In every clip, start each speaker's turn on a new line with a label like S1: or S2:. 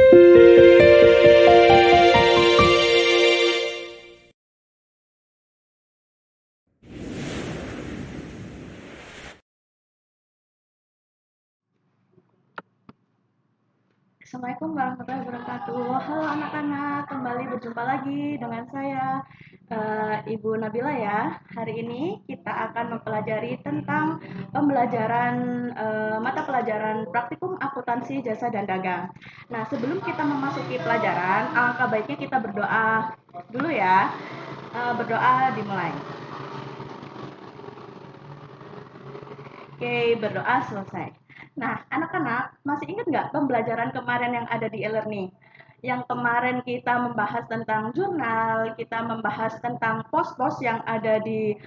S1: Assalamualaikum warahmatullahi wabarakatuh. Halo anak-anak, kembali berjumpa lagi dengan saya, Ibu Nabila ya. Hari ini kita akan mempelajari tentang pembelajaran mata pelajaran praktikum akuntansi jasa dan dagang. Nah, sebelum kita memasuki pelajaran, alangkah baiknya kita berdoa dulu ya. Berdoa dimulai. Oke, berdoa selesai. Nah, anak-anak masih ingat nggak pembelajaran kemarin yang ada di e-learning? Yang kemarin kita membahas tentang jurnal, kita membahas tentang pos-pos yang ada di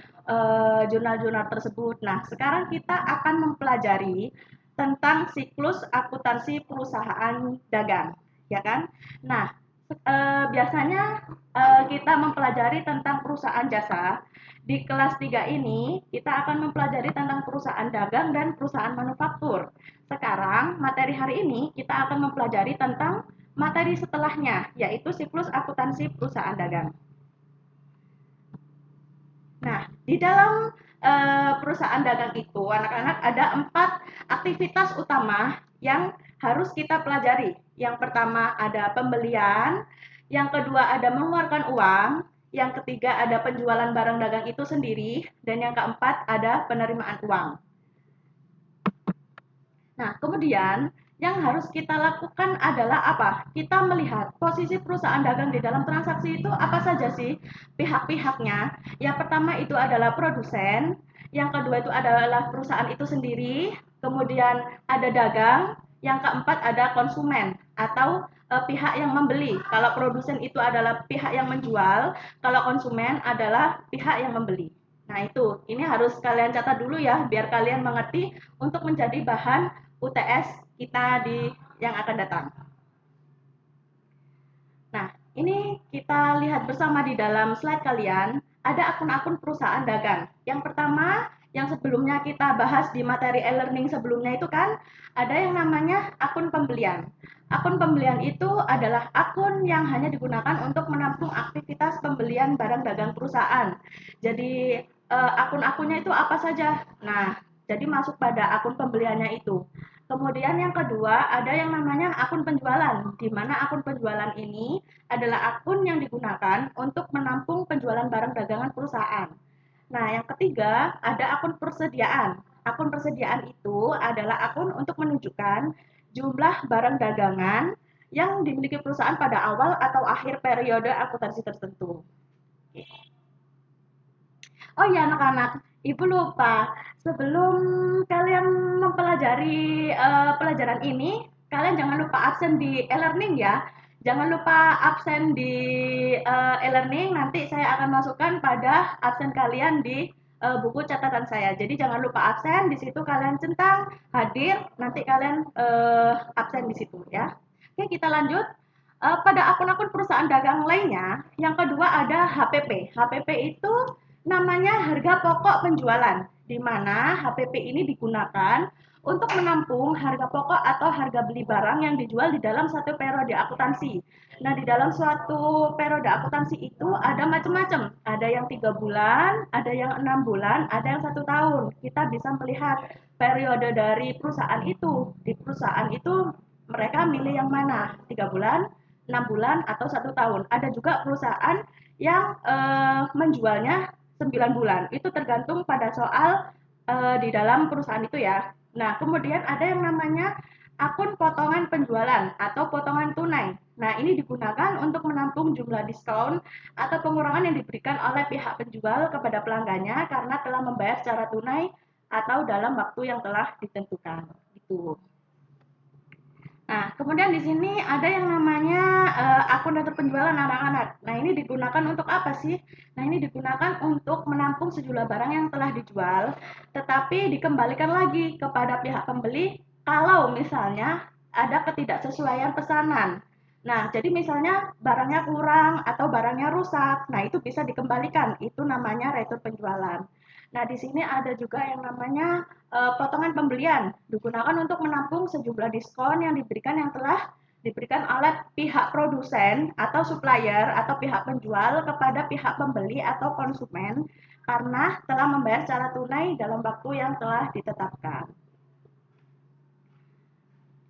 S1: jurnal-jurnal tersebut. Nah, sekarang kita akan mempelajari tentang siklus akuntansi perusahaan dagang, ya kan? Nah, biasanya kita mempelajari tentang perusahaan jasa. Di kelas 3 ini, kita akan mempelajari tentang perusahaan dagang dan perusahaan manufaktur. Sekarang, materi hari ini kita akan mempelajari tentang materi setelahnya, yaitu siklus akuntansi perusahaan dagang. Nah, di dalam perusahaan dagang itu, anak-anak ada 4 aktivitas utama yang harus kita pelajari. Yang pertama ada pembelian, yang kedua ada mengeluarkan uang, yang ketiga ada penjualan barang dagang itu sendiri, dan yang keempat ada penerimaan uang. Nah, kemudian yang harus kita lakukan adalah apa? Kita melihat posisi perusahaan dagang di dalam transaksi itu apa saja sih pihak-pihaknya. Yang pertama itu adalah produsen, yang kedua itu adalah perusahaan itu sendiri, kemudian ada dagang, yang keempat ada konsumen atau pihak yang membeli. Kalau produsen itu adalah pihak yang menjual, kalau konsumen adalah pihak yang membeli. Nah, itu. Ini harus kalian catat dulu ya, biar kalian mengerti untuk menjadi bahan UTS kita di yang akan datang. Nah, ini kita lihat bersama di dalam slide kalian, ada akun-akun perusahaan dagang. Yang pertama, yang sebelumnya kita bahas di materi e-learning sebelumnya itu kan, ada yang namanya akun pembelian. Akun pembelian itu adalah akun yang hanya digunakan untuk menampung aktivitas pembelian barang dagang perusahaan. Jadi, akun-akunnya itu apa saja? Nah, jadi masuk pada akun pembeliannya itu. Kemudian yang kedua, ada yang namanya akun penjualan, di mana akun penjualan ini adalah akun yang digunakan untuk menampung penjualan barang dagangan perusahaan. Nah, yang ketiga, ada akun persediaan. Akun persediaan itu adalah akun untuk menunjukkan jumlah barang dagangan yang dimiliki perusahaan pada awal atau akhir periode akuntansi tertentu. Oh iya anak-anak, Ibu lupa. Sebelum kalian mempelajari pelajaran ini, kalian jangan lupa absen di e-learning ya. Jangan lupa absen di e-learning, nanti saya akan masukkan pada absen kalian di buku catatan saya. Jadi jangan lupa absen, di situ kalian centang hadir, nanti kalian absen di situ ya. Oke, kita lanjut. Pada akun-akun perusahaan dagang lainnya, yang kedua ada HPP. HPP itu namanya harga pokok penjualan, di mana HPP ini digunakan untuk menampung harga pokok atau harga beli barang yang dijual di dalam satu periode akuntansi. Nah, di dalam suatu periode akuntansi itu ada macam-macam. Ada yang 3 bulan, ada yang 6 bulan, ada yang 1 tahun. Kita bisa melihat periode dari perusahaan itu. Di perusahaan itu mereka milih yang mana? 3 bulan, 6 bulan, atau 1 tahun. Ada juga perusahaan yang menjualnya 9 bulan. Itu tergantung pada soal di dalam perusahaan itu ya. Nah, kemudian ada yang namanya akun potongan penjualan atau potongan tunai. Nah, ini digunakan untuk menampung jumlah diskon atau pengurangan yang diberikan oleh pihak penjual kepada pelanggannya karena telah membayar secara tunai atau dalam waktu yang telah ditentukan. Gitu. Nah, kemudian di sini ada yang namanya akun data penjualan anak-anak. Nah, ini digunakan untuk apa sih? Nah, ini digunakan untuk menampung sejumlah barang yang telah dijual, tetapi dikembalikan lagi kepada pihak pembeli kalau misalnya ada ketidaksesuaian pesanan. Nah, jadi misalnya barangnya kurang atau barangnya rusak, nah itu bisa dikembalikan. Itu namanya retur penjualan. Nah, di sini ada juga yang namanya potongan pembelian digunakan untuk menampung sejumlah diskon yang diberikan yang telah diberikan oleh pihak produsen atau supplier atau pihak penjual kepada pihak pembeli atau konsumen karena telah membayar secara tunai dalam waktu yang telah ditetapkan.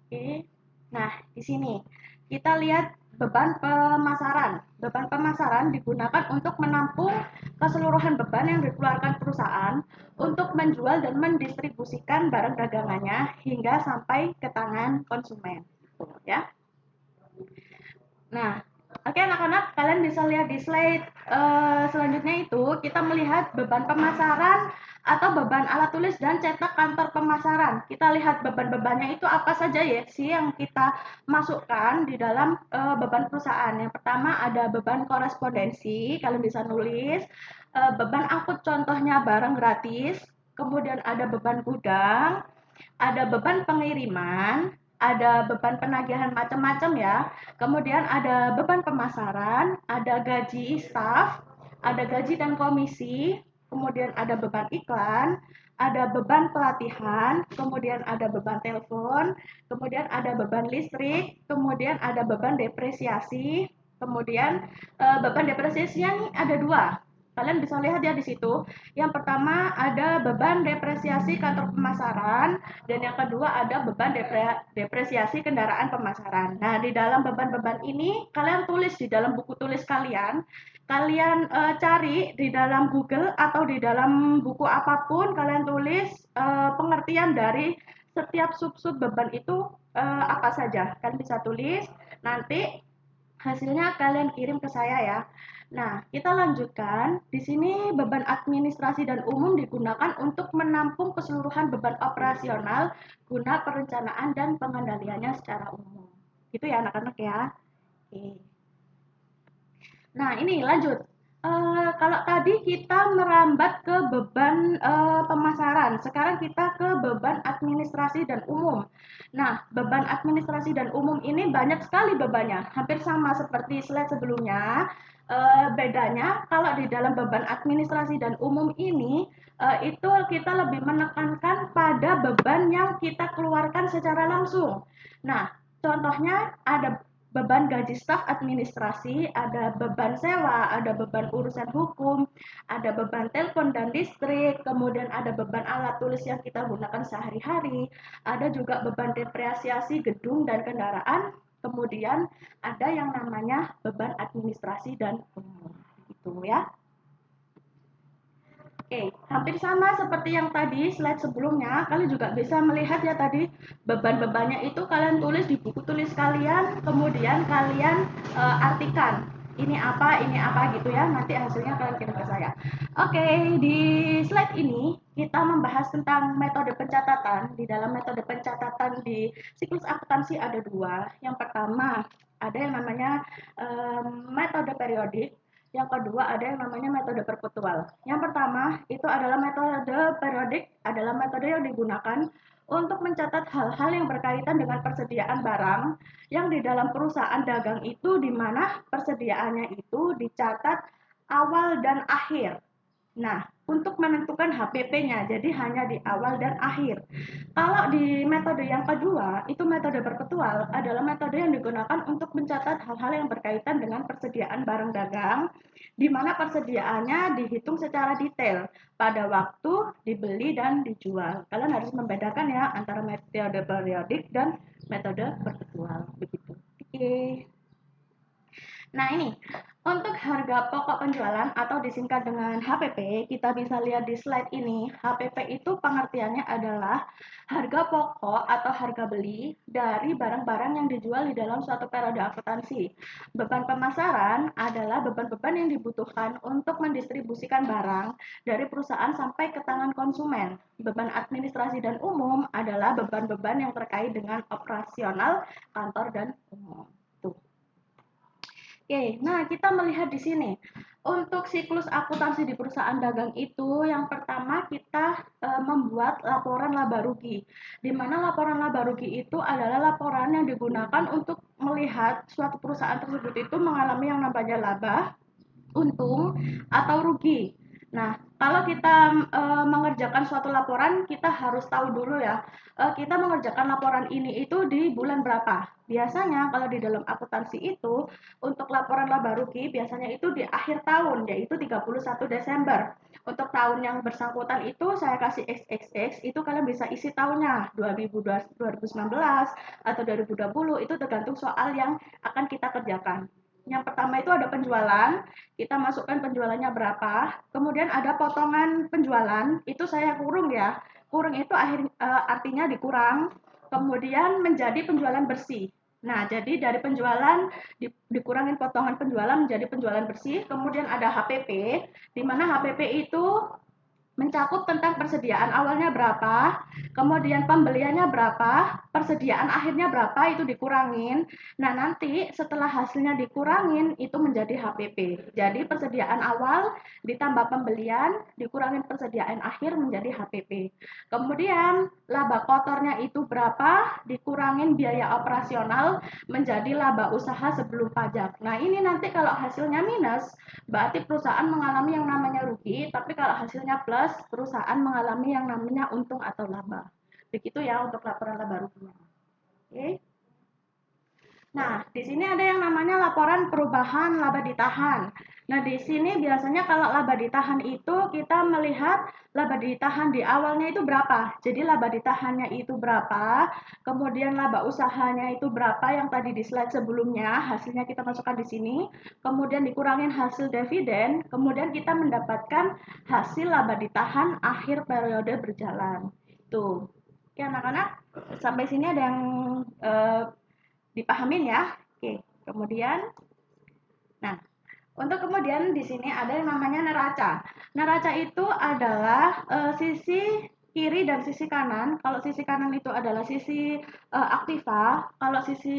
S1: Oke. Nah, di sini kita lihat beban pemasaran. Beban pemasaran digunakan untuk menampung keseluruhan beban yang dikeluarkan perusahaan untuk menjual dan mendistribusikan barang dagangannya hingga sampai ke tangan konsumen. Ya. Nah, oke anak-anak, kalian bisa lihat di slide selanjutnya itu kita melihat beban pemasaran atau beban alat tulis dan cetak kantor pemasaran. Kita lihat beban-bebannya itu apa saja ya sih yang kita masukkan di dalam beban perusahaan. Yang pertama ada beban korespondensi, kalian bisa nulis. Beban angkut contohnya barang gratis, kemudian ada beban gudang, ada beban pengiriman, ada beban penagihan macam-macam ya. Kemudian ada beban pemasaran, ada gaji staf, ada gaji dan komisi, kemudian ada beban iklan, ada beban pelatihan, kemudian ada beban telepon, kemudian ada beban listrik, kemudian ada beban depresiasi, kemudian beban depresiasinya nih ada dua. Kalian bisa lihat ya di situ. Yang pertama ada beban depresiasi kantor pemasaran dan yang kedua ada beban depresiasi kendaraan pemasaran. Nah, di dalam beban-beban ini kalian tulis di dalam buku tulis kalian. Kalian cari di dalam Google atau di dalam buku apapun kalian tulis pengertian dari setiap sub-sub beban itu apa saja. Kalian bisa tulis nanti hasilnya kalian kirim ke saya ya. Nah, kita lanjutkan. Di sini beban administrasi dan umum digunakan untuk menampung keseluruhan beban operasional guna perencanaan dan pengendaliannya secara umum. Gitu ya anak-anak ya. Oke. Nah, ini lanjut. Kalau tadi kita merambat ke beban pemasaran, sekarang kita ke beban administrasi dan umum. Nah, beban administrasi dan umum ini banyak sekali bebannya, hampir sama seperti slide sebelumnya. Bedanya kalau di dalam beban administrasi dan umum ini itu kita lebih menekankan pada beban yang kita keluarkan secara langsung. Nah, contohnya ada beban gaji staf administrasi, ada beban sewa, ada beban urusan hukum, ada beban telepon dan listrik, kemudian ada beban alat tulis yang kita gunakan sehari-hari, ada juga beban depresiasi gedung dan kendaraan, kemudian ada yang namanya beban administrasi dan umum. Gitu ya. Oke, hampir sama seperti yang tadi slide sebelumnya. Kalian juga bisa melihat ya tadi beban-bebannya itu kalian tulis di buku tulis kalian, kemudian kalian artikan ini apa gitu ya. Nanti hasilnya kalian kirim ke saya. Oke, di slide ini kita membahas tentang metode pencatatan. Di dalam metode pencatatan di siklus akuntansi ada dua. Yang pertama ada yang namanya metode periodik, yang kedua ada yang namanya metode perpetual. Yang pertama itu adalah metode periodik, adalah metode yang digunakan untuk mencatat hal-hal yang berkaitan dengan persediaan barang yang di dalam perusahaan dagang itu di mana persediaannya itu dicatat awal dan akhir. Nah, untuk menentukan HPP-nya, jadi hanya di awal dan akhir. Kalau di metode yang kedua, itu metode perpetual, adalah metode yang digunakan untuk mencatat hal-hal yang berkaitan dengan persediaan barang dagang, di mana persediaannya dihitung secara detail pada waktu dibeli dan dijual. Kalian harus membedakan ya antara metode periodik dan metode perpetual. Begitu. Oke. Nah, ini untuk harga pokok penjualan atau disingkat dengan HPP, kita bisa lihat di slide ini. HPP itu pengertiannya adalah harga pokok atau harga beli dari barang-barang yang dijual di dalam suatu periode akuntansi. Beban pemasaran adalah beban-beban yang dibutuhkan untuk mendistribusikan barang dari perusahaan sampai ke tangan konsumen. Beban administrasi dan umum adalah beban-beban yang terkait dengan operasional kantor dan umum. Oke, nah kita melihat di sini untuk siklus akuntansi di perusahaan dagang itu yang pertama kita membuat laporan laba rugi. Di mana laporan laba rugi itu adalah laporan yang digunakan untuk melihat suatu perusahaan tersebut itu mengalami yang namanya laba, untung, atau rugi. Nah, kalau kita mengerjakan suatu laporan, kita harus tahu dulu ya, kita mengerjakan laporan ini itu di bulan berapa. Biasanya kalau di dalam akuntansi itu, untuk laporan laba rugi biasanya itu di akhir tahun, yaitu 31 Desember. Untuk tahun yang bersangkutan itu saya kasih XXX, itu kalian bisa isi tahunnya, 2019 atau 2020, itu tergantung soal yang akan kita kerjakan. Yang pertama itu ada penjualan, kita masukkan penjualannya berapa, kemudian ada potongan penjualan, itu saya kurung ya. Kurung itu artinya dikurang, kemudian menjadi penjualan bersih. Nah, jadi dari penjualan dikurangin potongan penjualan menjadi penjualan bersih, kemudian ada HPP, di mana HPP itu mencakup tentang persediaan awalnya berapa, kemudian pembeliannya berapa, persediaan akhirnya berapa itu dikurangin. Nah, nanti setelah hasilnya dikurangin itu menjadi HPP. Jadi persediaan awal ditambah pembelian dikurangin persediaan akhir menjadi HPP. Kemudian laba kotornya itu berapa, dikurangin biaya operasional menjadi laba usaha sebelum pajak. Nah, ini nanti kalau hasilnya minus, berarti perusahaan mengalami yang namanya rugi, tapi kalau hasilnya plus, perusahaan mengalami yang namanya untung atau laba. Begitu ya untuk laporan laba ruginya. Oke. Nah, di sini ada yang namanya laporan perubahan laba ditahan. Nah, di sini biasanya kalau laba ditahan itu kita melihat laba ditahan di awalnya itu berapa. Jadi laba ditahannya itu berapa, kemudian laba usahanya itu berapa yang tadi di slide sebelumnya, hasilnya kita masukkan di sini, kemudian dikurangin hasil dividen, kemudian kita mendapatkan hasil laba ditahan akhir periode berjalan. Tuh. Oke, anak-anak, sampai sini ada yang dipahamin ya. Oke, kemudian, nah, untuk kemudian di sini ada yang namanya neraca. Neraca itu adalah sisi kiri dan sisi kanan. Kalau sisi kanan itu adalah sisi aktiva, kalau sisi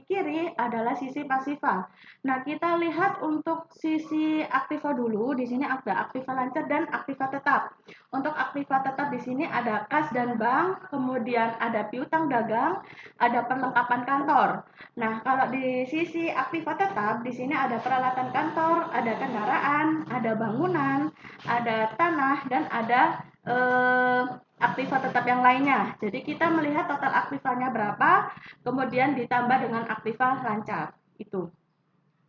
S1: kiri adalah sisi pasiva. Nah, kita lihat untuk sisi aktiva dulu. Di sini ada aktiva lancar dan aktiva tetap. Untuk aktiva tetap di sini ada kas dan bank, kemudian ada piutang dagang, ada perlengkapan kantor. Nah, kalau di sisi aktiva tetap, di sini ada peralatan kantor, ada kendaraan, ada bangunan, ada tanah, dan ada aktiva tetap yang lainnya. Jadi kita melihat total aktivanya berapa, kemudian ditambah dengan aktiva lancar. Itu.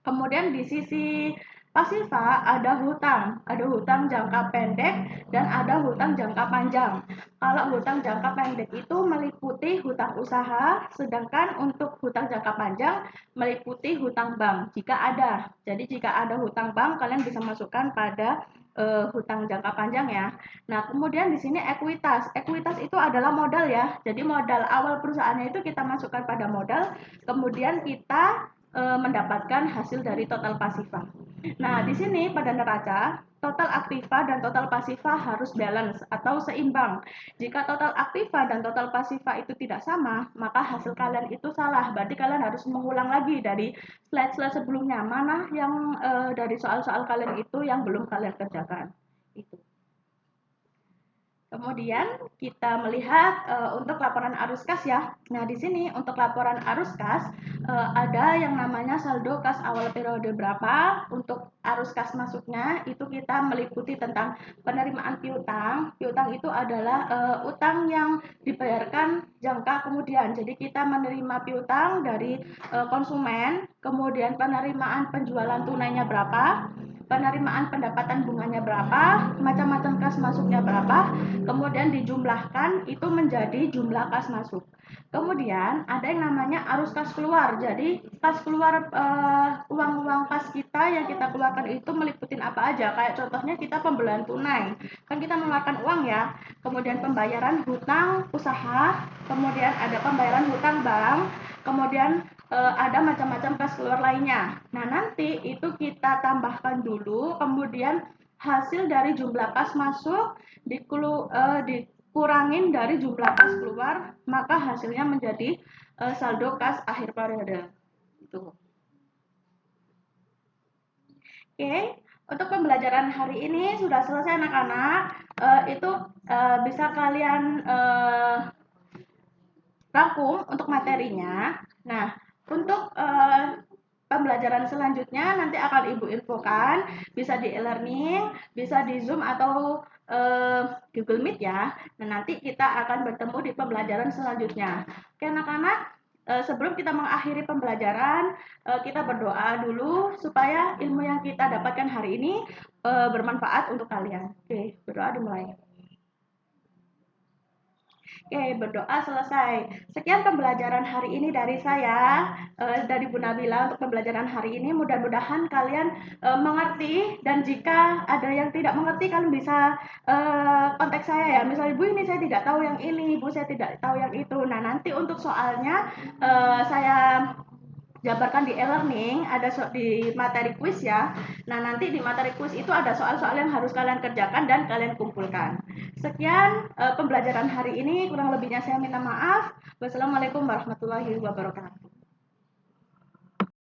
S1: Kemudian di sisi pasiva ada hutang jangka pendek dan ada hutang jangka panjang. Kalau hutang jangka pendek itu meliputi hutang usaha, sedangkan untuk hutang jangka panjang meliputi hutang bank jika ada. Jadi jika ada hutang bank kalian bisa masukkan pada hutang jangka panjang ya. Nah, kemudian di sini ekuitas. Ekuitas itu adalah modal ya. Jadi modal awal perusahaannya itu kita masukkan pada modal, kemudian kita mendapatkan hasil dari total pasiva. Nah, di sini pada neraca, total aktiva dan total pasiva harus balance atau seimbang. Jika total aktiva dan total pasiva itu tidak sama, maka hasil kalian itu salah. Berarti kalian harus mengulang lagi dari slide-slide sebelumnya, mana yang dari soal-soal kalian itu yang belum kalian kerjakan. Itu. Kemudian kita melihat untuk laporan arus kas ya. Nah, di sini untuk laporan arus kas ada yang namanya saldo kas awal periode berapa. Untuk arus kas masuknya itu kita meliputi tentang penerimaan piutang. Piutang itu adalah utang yang dibayarkan jangka kemudian. Jadi kita menerima piutang dari konsumen, kemudian penerimaan penjualan tunainya berapa, penerimaan pendapatan bunganya berapa, macam-macam kas masuknya berapa, kemudian dijumlahkan itu menjadi jumlah kas masuk. Kemudian ada yang namanya arus kas keluar. Jadi kas keluar uang-uang kas kita yang kita keluarkan itu meliputin apa aja. Kayak contohnya kita pembelian tunai, kan kita mengeluarkan uang ya. Kemudian pembayaran hutang usaha, kemudian ada pembayaran hutang bank, kemudian ada macam-macam kas keluar lainnya. Nah, nanti itu kita tambahkan dulu, kemudian hasil dari jumlah kas masuk dikurangin dari jumlah kas keluar, maka hasilnya menjadi saldo kas akhir periode. Itu. Oke, untuk pembelajaran hari ini sudah selesai anak-anak. Itu bisa kalian rangkum untuk materinya. Nah, untuk pembelajaran selanjutnya nanti akan Ibu infokan, bisa di e-learning, bisa di Zoom atau Google Meet ya. Nah, nanti kita akan bertemu di pembelajaran selanjutnya. Oke, anak-anak, sebelum kita mengakhiri pembelajaran, kita berdoa dulu supaya ilmu yang kita dapatkan hari ini bermanfaat untuk kalian. Oke, berdoa dimulai. Oke, berdoa selesai. Sekian pembelajaran hari ini dari saya, dari Bu Nabila untuk pembelajaran hari ini. Mudah-mudahan kalian mengerti dan jika ada yang tidak mengerti kalian bisa kontak saya ya. Misalnya, Bu ini saya tidak tahu yang ini, Bu saya tidak tahu yang itu. Nah nanti untuk soalnya saya jabarkan di e-learning, ada di materi kuis ya. Nah, nanti di materi kuis itu ada soal-soal yang harus kalian kerjakan dan kalian kumpulkan. Sekian pembelajaran hari ini, kurang lebihnya saya minta maaf. Wassalamualaikum warahmatullahi wabarakatuh.